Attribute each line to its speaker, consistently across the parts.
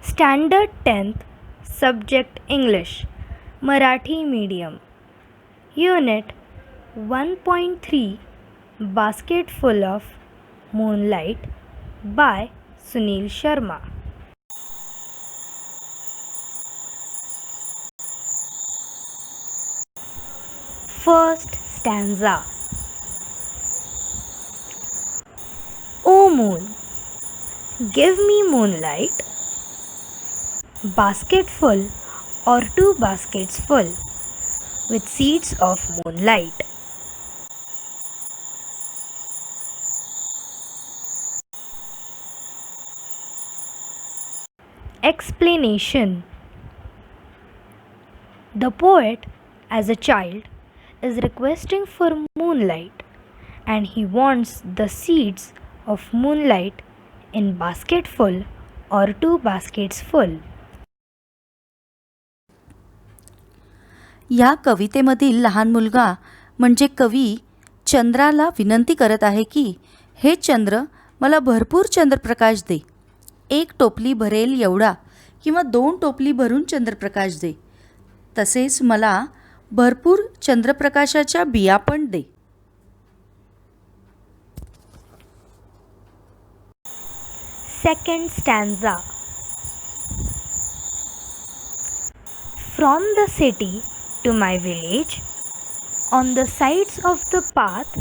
Speaker 1: Standard 10th Subject English Marathi Medium Unit 1.3 Basket Full of Moonlight by Sunil Sharma. First stanza. O moon, give me moonlight, basket full or two baskets full with seeds of moonlight. Explanation. The poet, as a child, is requesting for moonlight and he wants the seeds of moonlight in basketful or two baskets full.
Speaker 2: या कवितेमधील लहान मुलगा म्हणजे कवी चंद्राला विनंती करत आहे की हे चंद्र मला भरपूर चंद्रप्रकाश दे. एक टोपली भरेल एवढा किंवा 2 टोपली भरून चंद्रप्रकाश दे. तसेच मला भरपूर चंद्रप्रकाशाच्या बिया पण दे.
Speaker 1: Second stanza. From the city to my village, on the sides of the path,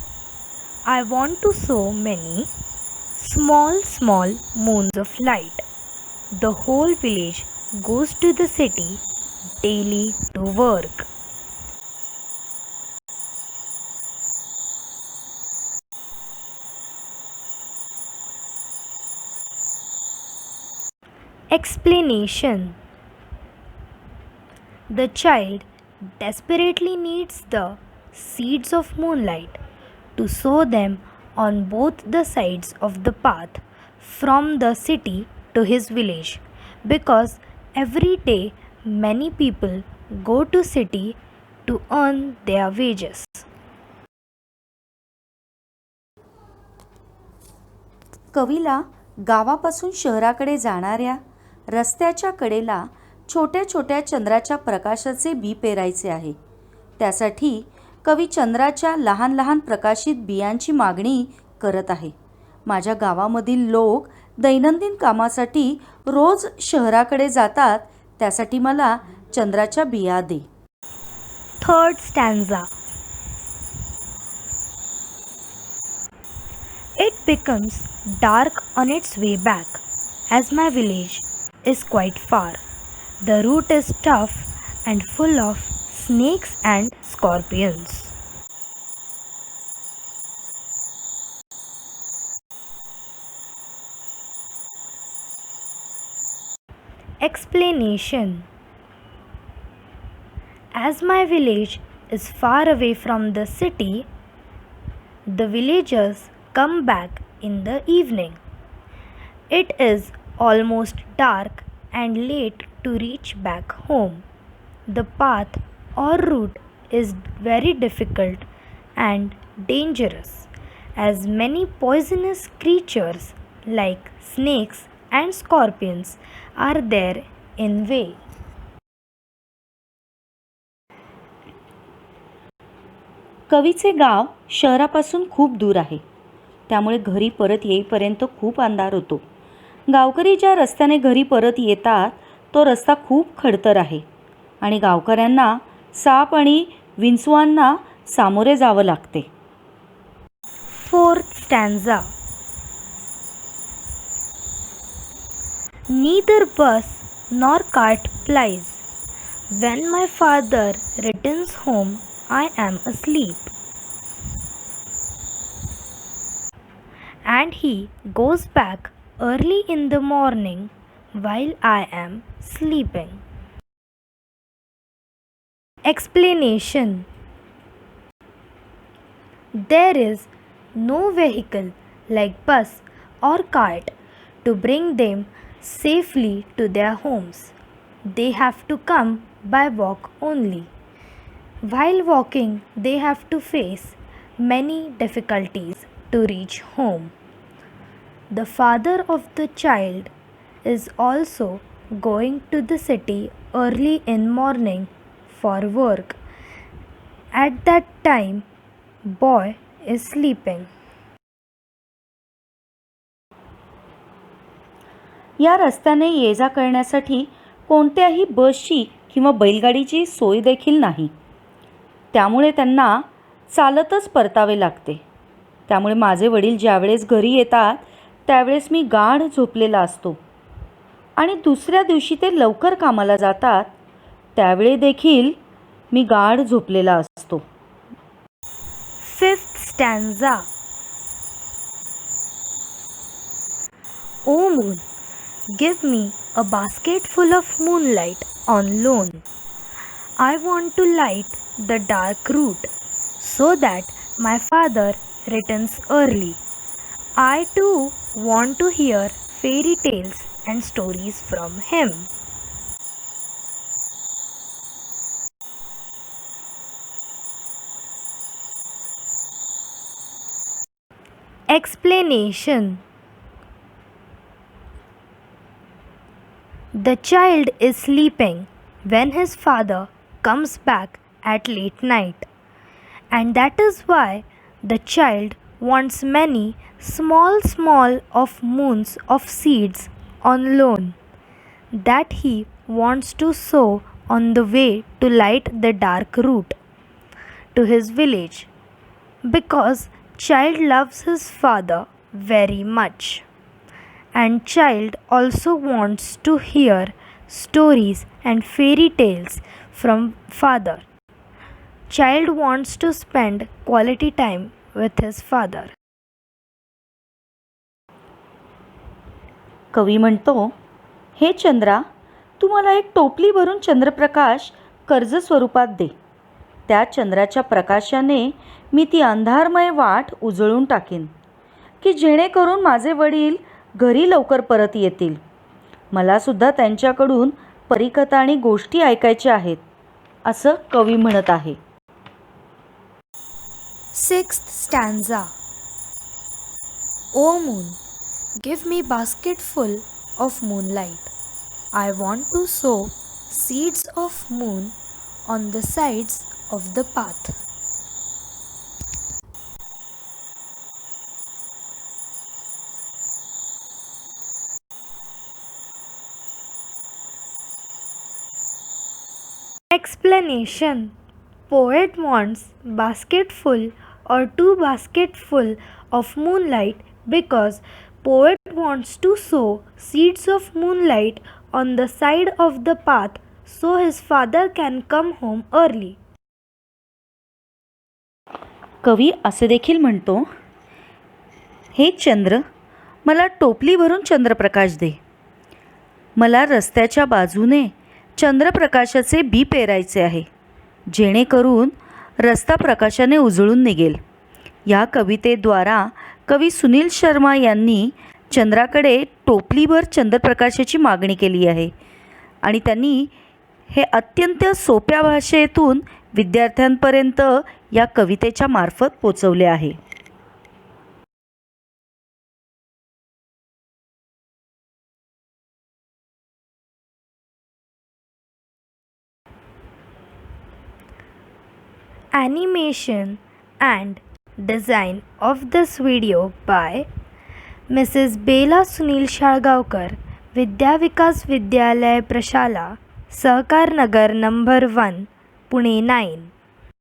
Speaker 1: I want to sow many small moons of light. The whole village goes to the city daily to work. Explanation. The child desperately needs the seeds of moonlight to sow them on both the sides of the path from the city to his village, because every day many people go to city to earn their wages.
Speaker 2: कवीला गावापासून शहराकडे जाणाऱ्या रस्त्याच्या कडेला छोट्या छोट्या चंद्राच्या प्रकाशाचे B पेरायचे आहे. त्यासाठी कवी चंद्राच्या लहान लहान प्रकाशित बियांची मागणी करत आहे. माझ्या गावामधील लोक दैनंदिन कामासाठी रोज शहराकडे जातात, त्यासाठी मला चंद्राच्या बिया दे.
Speaker 1: Third stanza. It becomes dark on its way back, as my village is quite far. The route is tough and full of snakes and scorpions. Explanation. As my village is far away from the city, the villagers come back in the evening. It is almost dark and late to reach back home. The path or route is very difficult and dangerous, as many poisonous creatures like snakes and scorpions are there in way.
Speaker 2: कवीचे गाव शहरापासून खूप दूर आहे, त्यामुळे घरी परत येईपर्यंत खूप अंधार होतो. गावकरी ज्या रस्त्याने घरी परत येतात तो रस्ता खूप खडतर आहे आणि गावकऱ्यांना साप आणि विंचवांना सामोरे जावं लागते.
Speaker 1: Fourth stanza. Neither bus nor cart plies. When my father returns home, I am asleep. And he goes back early in the morning while I am sleeping. Explanation. There is no vehicle like bus or cart to bring them safely to their homes. They have to come by walk only. While walking, they have to face many difficulties to reach home. The father of the child is also going to the city early in morning for work. At that time, boy is sleeping.
Speaker 2: या रस्त्याने ये जा करण्यासाठी कोणत्याही बसची किंवा बैलगाडीची सोय देखील नाही. त्यामुळे त्यांना चालतच परतावे लागते. त्यामुळे माझे वडील ज्यावेळेस घरी येतात त्यावेळेस मी गाढ झोपलेला असतो आणि दुसऱ्या दिवशी ते लवकर कामाला जातात त्यावेळी देखील मी गाढ झोपलेला असतो.
Speaker 1: Fifth stanza. O moon, give me a basket full of moonlight on loan. I want to light the dark route so that my father returns early. I too want to hear fairy tales and stories from him. Explanation. The child is sleeping when his father comes back at late night, and that is why the child wants many small of moons of seeds on loan that he wants to sow on the way to light the dark route to his village, because child loves his father very much, and child also wants to hear stories and fairy tales from father. Child wants to spend quality time with his father.
Speaker 2: कवी म्हणतो, हे चंद्रा, तू मला एक टोपली भरून चंद्रप्रकाश कर्ज स्वरूपात दे. त्या चंद्राच्या प्रकाशाने मी ती अंधारमय वाट उजळून टाकीन की जेणेकरून माझे वडील घरी लवकर परत येतील. मला सुद्धा त्यांच्याकडून परीकथा आणि गोष्टी ऐकायच्या आहेत, असं कवी म्हणत आहे.
Speaker 1: Sixth stanza. O moon, give me basket full of moonlight. I want to sow seeds of moon on the sides of the path. Explanation. Poet wants basketful or two basketful of moonlight because poet wants to sow seeds of moonlight on the side of the path so his father can come home early.
Speaker 2: कवी असे देखील म्हणतो, हे चंद्र, मला टोपली भरून चंद्रप्रकाश दे. मला रस्त्याच्या बाजूने चंद्रप्रकाशाचे बी पेरायचे आहे, जेणेकरून रस्ता प्रकाशाने उजळून निघेल. या कवितेद्वारा कवी सुनील शर्मा यांनी चंद्राकडे टोपलीभर चंद्रप्रकाशाची मागणी केली आहे आणि त्यांनी हे अत्यंत सोप्या भाषेतून विद्यार्थ्यांपर्यंत या कवितेच्या मार्फत पोचवले आहे.
Speaker 1: Animation and design of this video by Mrs. Bela Sunil Shalgaonkar, Vidya Vikas Vidyalaya Prashala, Sahkar Nagar number 1, Pune 9.